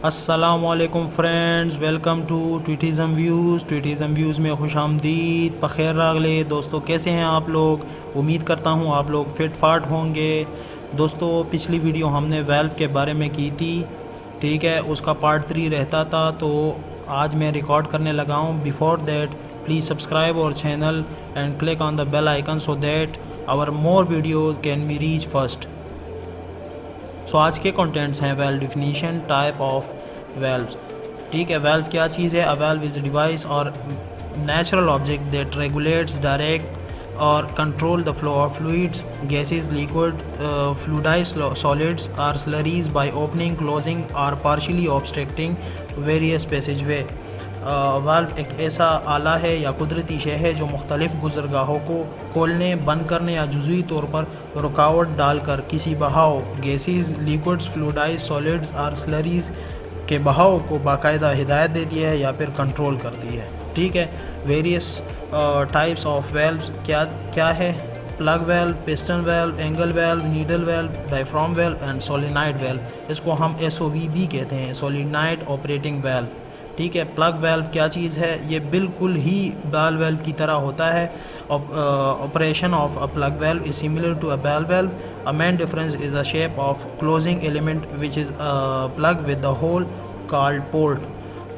अस्सलामुअलैकुम friends, welcome to ट्वीटिज़म views में खुश आमदीद। बखैर रागले दोस्तों, कैसे हैं आप लोग? उम्मीद करता हूँ आप लोग फिट फाट होंगे। दोस्तों, पिछली वीडियो हमने वेल्व के बारे में की थी, ठीक है, उसका पार्ट 3 रहता था, तो आज मैं रिकॉर्ड करने लगा हूँ। Before that please subscribe our channel and click on the bell icon so that our more videos can be reach first. So आज के कंटेंट्स हैं valve definition, type of valves. ठीक है, वेल्व क्या चीज़ है? A valve is a device or natural object that regulates, direct or control the flow of fluids, gases, liquid, fluidized solids or slurries by opening, closing or partially obstructing various पैसेजवे। Valve एक ऐसा आला है या कुदरती शय है जो मुख्तलिफ़ गुज़रगाहों को खोलने, बंद करने या जुज़वी तौर पर रुकावट डालकर किसी बहाव, gases, liquids, fluidised solids or स्लरीज के बहाव को बाकायदा हिदायत देती है या फिर कंट्रोल करती है। ठीक है, वेरियस टाइप्स ऑफ वेल्व्स क्या क्या है? Plug valve, piston valve, angle valve, needle valve, diaphragm valve and solenoid valve. इसको हम SOV भी कहते हैं, सोलेनॉइड ऑपरेटिंग वेल्व। ठीक है, प्लग वेल्व क्या चीज़ है? ये बिल्कुल ही बॉल वेल्व की तरह होता है। Operation of a plug valve is similar to a ball valve. A main difference is the shape of closing element which is plug with the hole called port.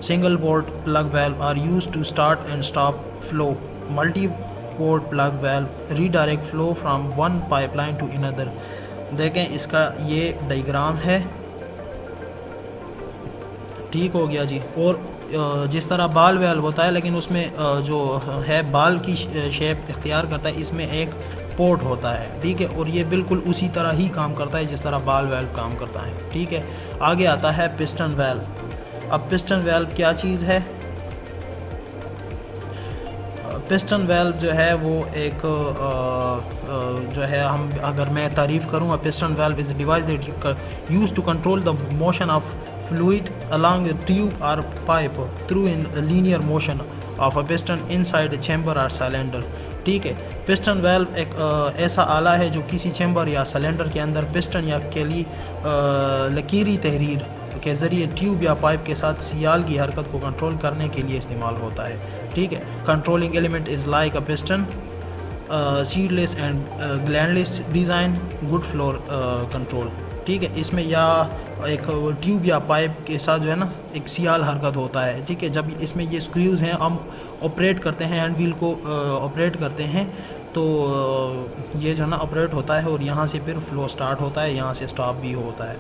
Single port plug valve are used to start and stop flow. Multi port plug valve redirect flow from one pipeline to another. देखें, इसका ये diagram है, ठीक हो गया जी। और जिस तरह बाल वेल्व होता है, लेकिन उसमें जो है बाल की शेप इख्तियार करता है, इसमें एक पोर्ट होता है। ठीक है, और ये बिल्कुल उसी तरह ही काम करता है जिस तरह बाल वेल्व काम करता है। ठीक है, आगे आता है पिस्टन वेल्व। अब पिस्टन वेल्व क्या चीज़ है? पिस्टन वेल्व जो है वो एक जो है, हम अगर मैं तारीफ़ करूँ, piston valve is device that used to control the motion of fluid along a tube or pipe through in a linear motion of a piston inside a chamber or cylinder. ठीक है, पिस्टन वेल्व एक ऐसा आला है जो किसी chamber या cylinder के अंदर पिस्टन या केली लकीरी तहरीर के ज़रिए ट्यूब या पाइप के साथ सियाल की हरकत को कंट्रोल करने के लिए इस्तेमाल होता है। ठीक है, controlling element is like a piston, seedless and glandless design, good floor control. ठीक है, इसमें या एक ट्यूब या पाइप के साथ जो है ना एक सियाल हरकत होता है। ठीक है, जब इसमें ये स्क्रूज़ हैं, हम ऑपरेट करते हैं, हैंड व्हील को ऑपरेट करते हैं, तो ये जो है ना ऑपरेट होता है और यहाँ से फिर फ्लो स्टार्ट होता है, यहाँ से स्टॉप भी होता है।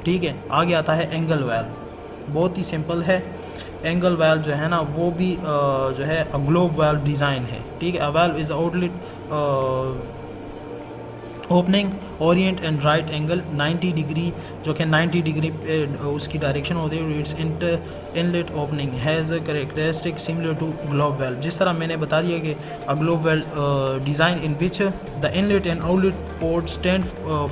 ठीक है, आगे आता है एंगल वेल्व। बहुत ही सिंपल है। एंगल वेल्व जो है ना वो भी जो है ग्लोब वेल्व डिज़ाइन है। ठीक है, valve is outlet opening orient and right angle 90 degree, जो कि 90 डिग्री उसकी डायरेक्शन होती है। It's inlet opening has a characteristic similar to globe valve. जिस तरह मैंने बता दिया कि a globe valve design in which the inlet and outlet port stand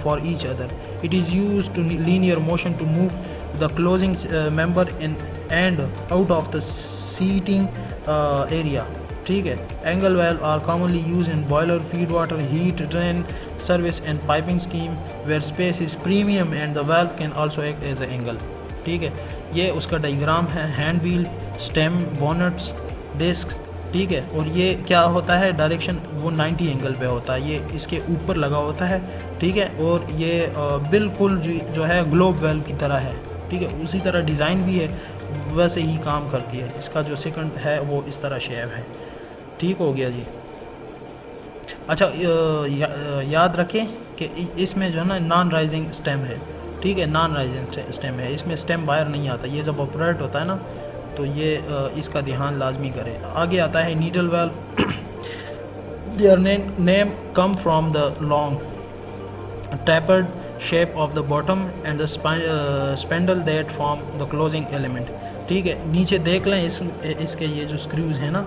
for each other. It is used to linear motion to move the closing member in and out of the seating area. ठीक है, angle valve are commonly use in boiler, feed water, heat train service and piping scheme where space is premium and the valve can also act as a angle. ठीक है, ये उसका diagram है, hand wheel, stem, bonnets, disc. ठीक है, और ये क्या होता है, डायरेक्शन वो 90 एंगल पे होता है, ये इसके ऊपर लगा होता है। ठीक है, और ये बिल्कुल जो है ग्लोब वेल्व की तरह है। ठीक है, उसी तरह डिज़ाइन भी है, वैसे ही काम करती है। इसका जो सेकंड है वो इस तरह शेप है। ठीक हो गया जी। अच्छा, याद रखें कि इसमें जो है ना नॉन राइजिंग स्टेम है। ठीक है, नॉन राइजिंग स्टेम है, इसमें स्टेम बाहर नहीं आता। ये जब ऑपरेट होता है ना, तो ये इसका ध्यान लाजमी करें। आगे आता है needle valve. Their name come from the long tapered shape of the bottom and the spindle that form the closing element. ठीक है, नीचे देख लें, इसके ये जो स्क्रूज हैं ना,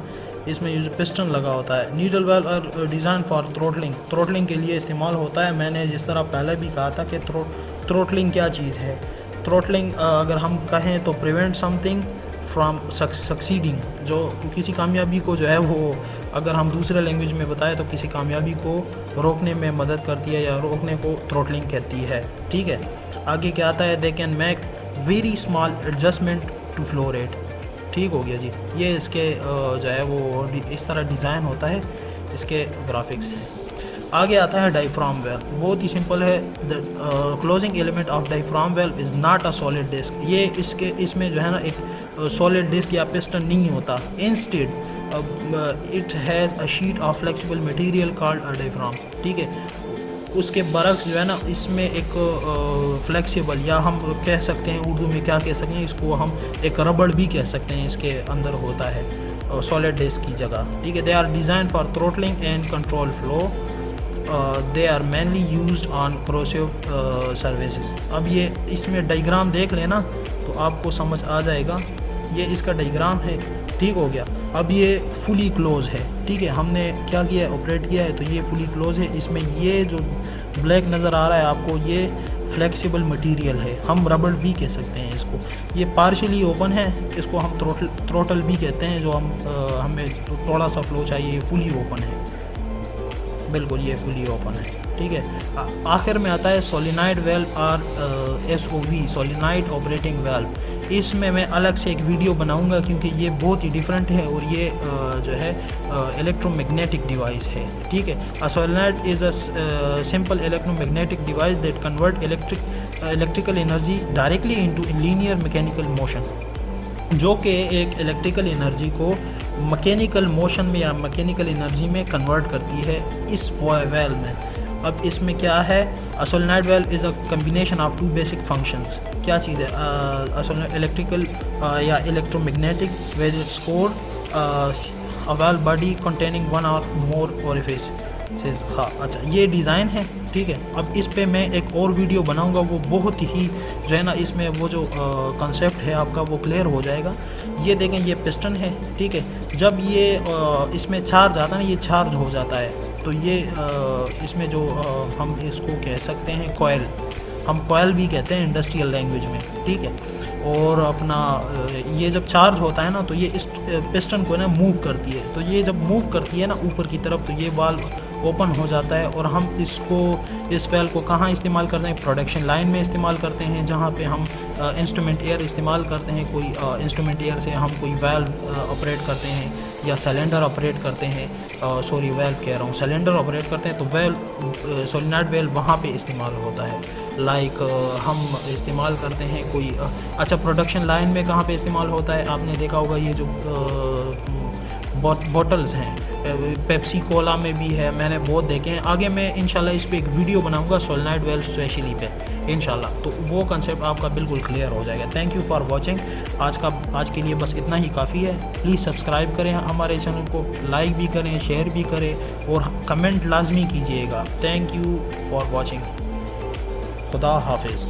इसमें ये पिस्टन लगा होता है। नीडल वेल्व और डिज़ाइन फॉर थ्रोटलिंग के लिए इस्तेमाल होता है। मैंने जिस तरह पहले भी कहा था कि थ्रोटलिंग क्या चीज़ है। थ्रोटलिंग अगर हम कहें तो प्रिवेंट समथिंग फ्रॉम सक्सीडिंग, जो किसी कामयाबी को जो है वो, अगर हम दूसरे लैंग्वेज में बताएं तो किसी कामयाबी को रोकने में मदद करती है या रोकने को थ्रोटलिंग कहती है। ठीक है, आगे क्या आता है, they can make very small adjustment to flow rate. ठीक हो गया जी। ये इसके जो है वो इस तरह डिज़ाइन होता है, इसके ग्राफिक्स हैं। आगे आता है डायफ्राम वेल्व, बहुत ही सिंपल है। The closing element of diaphragm valve is not a solid disc. ये इसमें जो है ना एक सॉलिड डिस्क या पिस्टन नहीं होता। Instead it has a sheet of flexible material called a diaphragm. ठीक है, उसके बरक्स जो है ना इसमें एक फ्लेक्सिबल, या हम कह सकते हैं उर्दू में क्या कह सकते हैं इसको, हम एक रबड़ भी कह सकते हैं, इसके अंदर होता है सॉलिड डिस्क की जगह। ठीक है, they are design for throttling and control flow. They are mainly used on corrosive services. अब ये इसमें डायग्राम देख लेना तो आपको समझ आ जाएगा। ये इसका डायग्राम है। ठीक हो गया। अब ये फुली क्लोज है। ठीक है, हमने क्या किया है, ऑपरेट किया है, तो ये फुली क्लोज है। इसमें ये जो ब्लैक नज़र आ रहा है आपको, ये फ्लेक्सिबल मटेरियल है, हम रबड़ भी कह सकते हैं इसको। ये पार्शियली ओपन है, इसको हम थ्रोटल भी कहते हैं, जो हमें थोड़ा सा फ्लो चाहिए। फुली ओपन है, बिल्कुल ये फुली ओपन है। ठीक है, आखिर में आता है सोलिनॉइड वेल्व और SOV, सोलिनॉइड ऑपरेटिंग वेल्व। इसमें मैं अलग से एक वीडियो बनाऊंगा क्योंकि ये बहुत ही डिफरेंट है और ये जो है इलेक्ट्रोमैग्नेटिक डिवाइस है। ठीक है, a solenoid is a simple electromagnetic device that convert electrical energy directly into linear mechanical motion, जो कि एक इलेक्ट्रिकल एनर्जी को मैकेनिकल मोशन में या मैकेनिकल एनर्जी में कन्वर्ट करती है इस वेल में। अब इसमें क्या है, a solenoid valve is a combination of two basic functions. क्या चीज़ है, इलेक्ट्रिकल या electromagnetic with its core a valve body containing one or more orifice. हाँ, अच्छा ये डिज़ाइन है। ठीक है, अब इस पे मैं एक और वीडियो बनाऊंगा, वो बहुत ही जो है ना इसमें वो जो कंसेप्ट है आपका वो क्लियर हो जाएगा। ये देखें, ये पिस्टन है। ठीक है, जब ये इसमें चार्ज आता है ना, ये चार्ज हो जाता है, तो ये इसमें जो हम इसको कह सकते हैं कॉयल, हम कॉयल भी कहते हैं इंडस्ट्रियल लैंग्वेज में। ठीक है, और अपना ये जब चार्ज होता है ना तो ये इस पिस्टन को ना मूव करती है। तो ये जब मूव करती है ना ऊपर की तरफ, तो ये वाल्व ओपन हो जाता है। और हम इस वेल को कहाँ इस्तेमाल करते हैं, प्रोडक्शन लाइन में इस्तेमाल करते हैं, जहाँ पे हम इंस्ट्रूमेंट एयर इस्तेमाल करते हैं। कोई इंस्ट्रूमेंट एयर से हम कोई वेल्व ऑपरेट करते हैं या सिलेंडर ऑपरेट करते हैं, सॉरी वेल्व कह रहा हूँ, सिलेंडर ऑपरेट करते हैं, तो वेल्व सोलिनॉइड वेल्व वहाँ पे इस्तेमाल होता है। लाइक हम इस्तेमाल करते हैं कोई अच्छा प्रोडक्शन लाइन में कहाँ पे इस्तेमाल होता है, आपने देखा होगा ये जो बॉटल्स हैं, पेप्सी कोला में भी है, मैंने बहुत देखे हैं। आगे मैं इंशाल्लाह इस पे एक वीडियो बनाऊंगा सोलिनॉइड वेल्व स्पेशली पे इंशाल्लाह, तो वो कंसेप्ट आपका बिल्कुल क्लियर हो जाएगा। Thank you for watching. आज के लिए बस इतना ही काफ़ी है। प्लीज़ सब्सक्राइब करें हमारे चैनल को, लाइक भी करें, शेयर भी करें और कमेंट लाजमी कीजिएगा। Thank you for watching. खुदा हाफिज़।